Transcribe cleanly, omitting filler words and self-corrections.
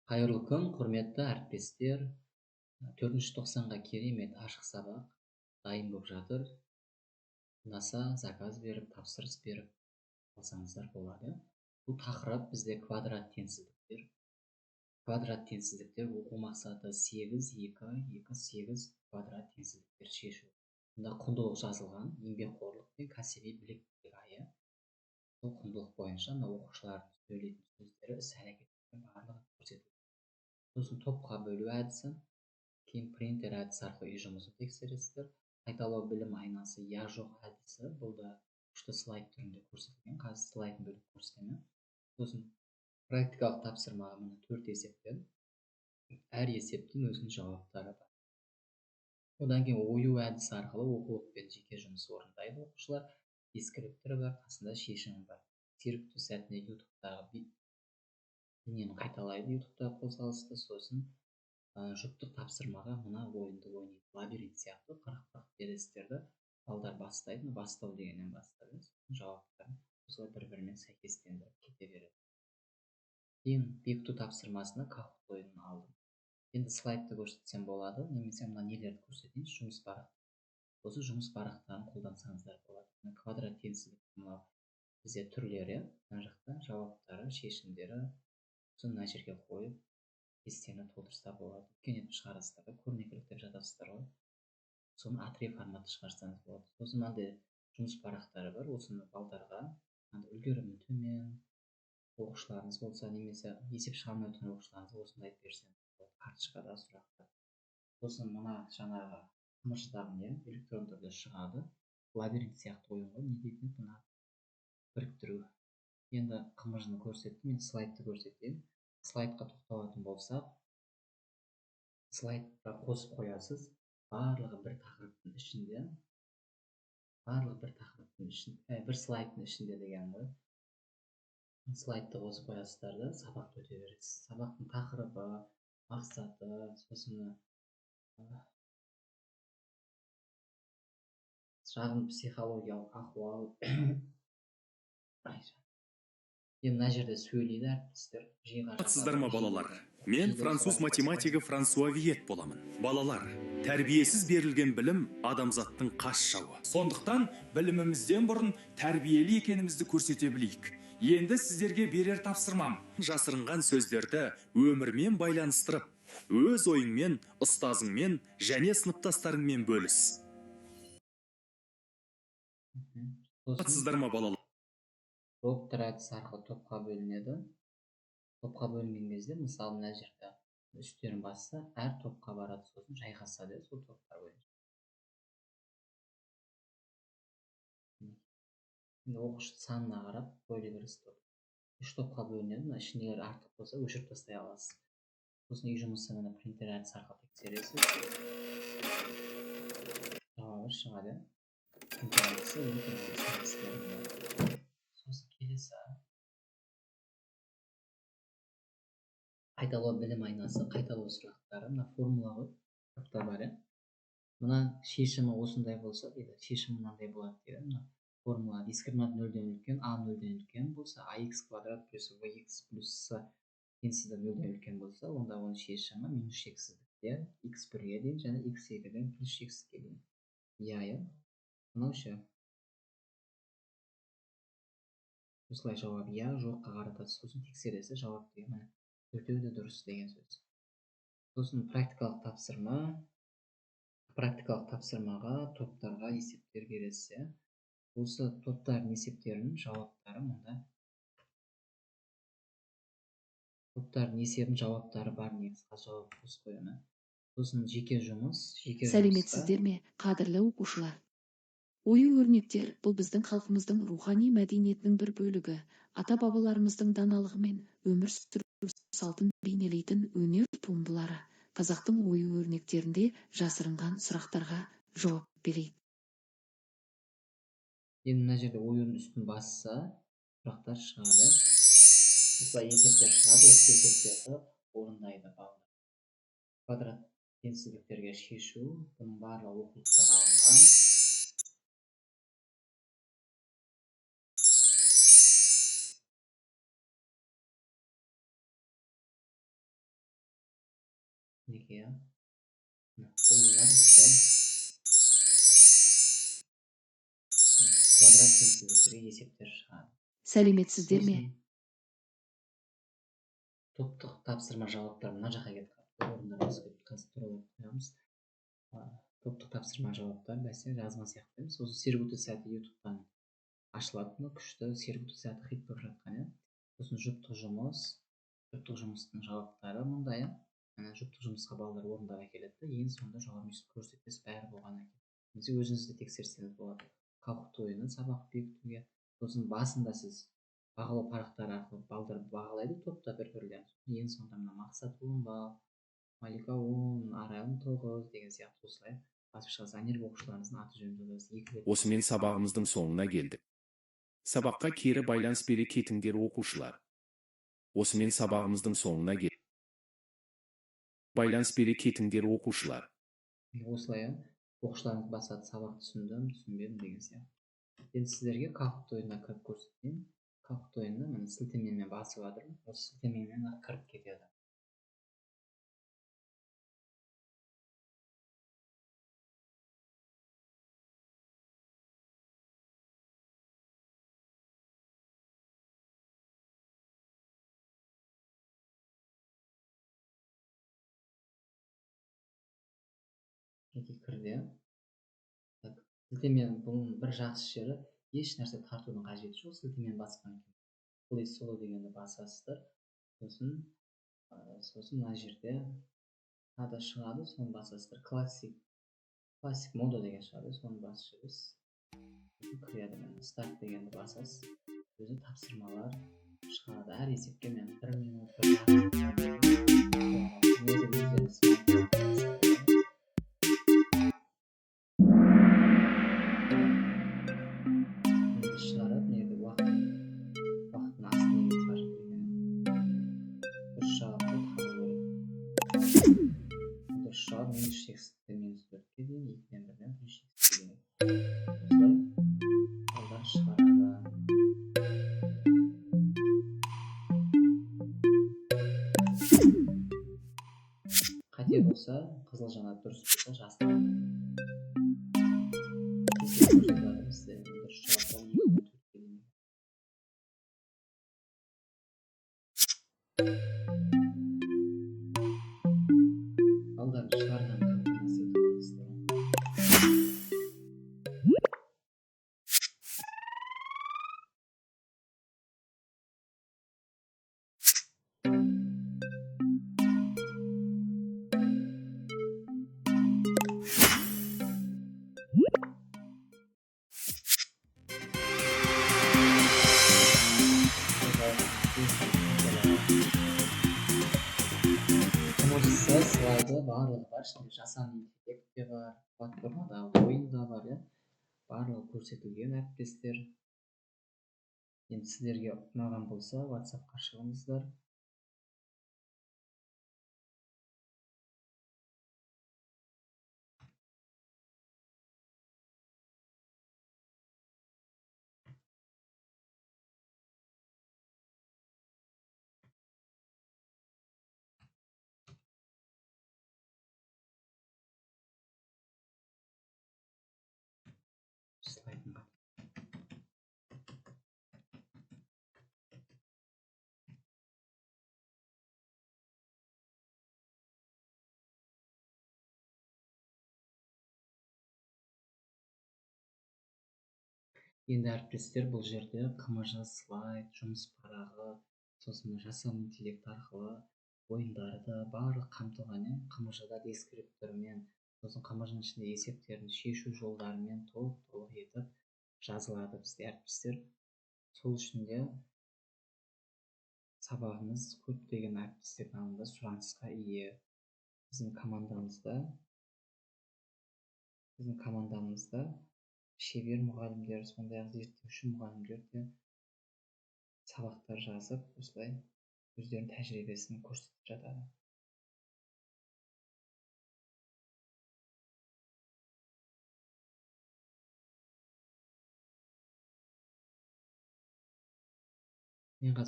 Қайырлы күн, құрметті әріптестер. 4 тоқсанға керемет ашық сабақ дайын болып жатыр. Ұнаса заказ беріп, тапсырыс беріп алсаңыздар болады. Бұл тақырып бізде квадрат теңсіздіктер. Квадрат теңсіздіктер оқу мақсаты 8, 2, 2, 8 квадрат теңсіздіктер шешу. Мұнда құндылық жазылған, еңбекқорлық пен кәсіби біліктілік айы. Сол құндылық бойынша оқушылардың сөйлейтін сөздері, іс-әрекеттері барлығы көрсетіледі. Сосын топқа бөлу әдісі, кейін принтер әдісі арқылы үй жұмысын тексересіздер. Қайталау білім айнасы я жоқ әдісі, бұл да күшті слайд түрінде көрсетілген, қазір слайдын бөліп көрсетемін. Сосын практикалық тапсырмаға міне 4 есептен, әр есептің өзінің жауаптары бар. Одан кейін ою әдісі арқылы оқулықпен жеке жұмыс орындайды оқушылар. Дискриптор бар, қасында шешімі бар. Серіктеу сәтінде ютубтағы бейнені қайталайды, ютубтағы қозғалысты. Сосын жұптық тапсырмаға мына ойынды ойнайды. Лабиринт сияқты 40-40 белестерді балдар бастайды. Бастау дегеннен бастайды. Жауаптарын осылай бір-бірімен сәйкестендіріп кете береді. Кейін бекіту тапсырмасына Kahoot ойынын алдым. Енді слайдты көрсетсем болады, немесе мына нелерді көрсетейін, жұмыс парақ. Осы жұмыс парақтарын қолдансаңыздар болады. Квадрат теңсіздіктің мынау бізде түрлері, мына жақта жауаптары, шешімдері. Сосын мына жерге қойып, кестені толтырса болады. Үлкен етіп шығарасыздар, көрнекілік деп жатасыздар ғой. Соны A3 форматы шығарсаңыз болады. Сосын мынандай жұмыс парақтары бар. Осыны балдарға үлгерімі төмен оқушыларыңыз болса, немесе есеп шығармай отырған оқушыларыңызға осындай айтып берсеңіз болады. Карточкада сұрақтар. Сосын мына жаңағы қымыздағы не электрон түрде шығады. Лабиринт сияқты ойын ғой, не дейтін мына біріктіру. Енді қымызын көрсеттім, мен слайдты көрсетейін. Слайдқа тоқталатын болсақ, слайдқа қосып қоясыз. Барлығы бір тақырыптың ішінде, бір слайдтың ішінде деген ғой. Слайдты қосып қоясыздар да сабақты өте бересіз. Сабақтың тақырыбы, мақсаты, сосын шағын психологиялық ахуал. Енді мына жерде сөйлейді әріптестер. Сіздер ма балалар? Мен француз математигі Франсуа Виет боламын. Балалар, тәрбиесіз берілген білім адамзаттың қас жауы. Сондықтан білімімізден бұрын тәрбиелі екенімізді көрсете білейік. Енді сіздерге берер тапсырмам. Жасырынған сөздерді өмірмен байланыстырып, өз ойыңмен, ұстазыңмен және сыныптастарыңмен бөліс. Сіздер ма балалар? Топтар әдісі арқылы топқа бөлінеді. Топқа бөлінген кезде, мысалы мына жерде үстерін басса, әр топқа барады, сосын жайғаса деді, сол топтар бойынша. Енді оқушы санына қарап бөле бересіз топ. 3 топқа бөлінеді, мына ішіндегілер артық болса өшіріп тастай аласыз. Сосын үй жұмысын мына принтер әдісі арқылы тексересіз. Жауабы шығады. Принтер әдісі сосын келесі қайталау білім айнасы, қайталау сұрақтары, мына формула ғой, кітапта бар. Мына шешімі осындай болса дейді, шешімі мынандай болады дейді. Мына формула дискриминант 0-ден үлкен, а 0-ден үлкен болса, ax квадрат плюс bx плюс с теңсіздігі 0-ден үлкен болса, онда оның шешімі минус шексіздікте x 1-ге дейін және x 2-ден плюс шексіздікке дейін. Иә, мынау ше. Осылай жауап иә, жоққа қаратасыз, сосын тексересіз, жауап деген міне төртеуі де дұрыс деген сөз. Сосын практикалық тапсырма. Практикалық тапсырмаға топтарға есептер бересіз. Осы топтардың есептерінің жауаптары мұнда. Топтардың есебінің жауаптары бар, негізгі жауап қосып қоямын. Сосын жеке жұмыс. Сәлеметсіздер ме, қадірлі оқушылар? Ою өрнектер бұл біздің халқымыздың рухани мәдениетінің бір бөлігі. Ата-бабаларымыздың даналығы мен өмір сүру салтын бейнелейтін өнер туындылары. Қазақтың ою өрнектерінде жасырынған сұрақтарға жауап берейік. Енді мына жерде ойын үстін басса, сұрақтар шығады. Осылай есептер шығады, осы есептерді орындайды балдар. Квадрат теңсіздіктерге шешу, бұның барлығы оқулықтан алынған. мінекей иә. Бұлылар осылай квадрат теңсіздіктерге есептер шығады. Сәлеметсіздер ме? Сосын топтық тапсырма жауаптар мына жаққа кетіп қалыпты. Орындарымыз көп қазір туралап қоямыз. Топтық тапсырма жауаптар бәсе жазған сияқты. Сосын сергуту сәті ютубтан ашылады. Күшті сергуту сәті хит болып жатқан иә. Сосын жұптық жұмыстың жауаптары мұндай иә. Жұптық жұмысқа балалар орындап әкеледі. Ең соңында жоғары көрсетпес бәрі болған екен. Немесе өзіңізді тексерсеңіз болады. Қалыпты ойыны сабақ бекітуге. Сосын басында сіз бағалау парақтары арқылы балдар бағалайды топта бір-бірлерін. Ең соңында мына мақсат 10 балл, Малика 10, Арайлым 9 деген сияқты осылай басып шығасыз. Анербі оқушыларыңыздың аты жөнін жазасыз. Осымен сабағымыздың соңына келдік. Сабаққа кері байланыс бере кетіңдер оқушылар. Осымен сабағымыздың соңына келдік. Байланыс бере кетіңдер оқушылар. Осылай оқушыларымыз басады сабақ түсіндім, түсінбедім деген сияқты. Енді сіздерге қалыпты ойына кіріп көрсетейін. Қалыпты ойында міне сілтемемен басып жатырмын. Осы сілтемемен кіріп кетеді. Кірді. Сілтемен бұның бір жақсы жері еш нәрсе тартудың қажеті жоқ. Сілтемен басқан екен. Play solo дегенді басасыздар. Сосын мына жерде ада шығады, соны басасыздар. Классик мода деген шығады, соны басып жүресіз. Кіреді мен старт дегенді басасыз. Өзі тапсырмалар шығады. Әр есепке мен 1 минут шығарады. Негізі уақыттың астына қажет дұрыс жауапты дұрыс жауап минус шексіздіктен минус 4-ке дейін, 2-ден 1-ден плюс шексіздікке дейін. Осылай балдар шығарады. Қате болса, қызыл жанат, дұрыс болса жастырады. Дұрыс жауаптар 2-ден 4-ке дейін. Балдардың шығарғанын қамтамасыз етіп отырсыздар. Слайды барлығы бар. Жасанды интеллект те бар, платформадағы ойын да бар. Барлығы көрсетілген әріптестер. Енді сіздерге ұнаған болса, WhatsApp-қа шығыңыздар. Слайдыңға. Енді әріптестер бұл жерде қымыжы, слайд, жұмыс парағы, сосын жасанды интеллект арқылы ойындарды барлық қамтылған. Қымыжыда дескриптормен, сосын қымыжының ішінде есептерін шешу жолдарымен толық етіп жазылады бізде әріптестер. Сол үшін де сабағымыз көптеген әріптестердің алдында сұранысқа ие. Біздің командамызда шебер мұғалімдер, сондай-ақ зерттеуші мұғалімдер де сабақтар жазып, осылай өздерінің тәжірибесін көрсетіп жатады. Мен қазір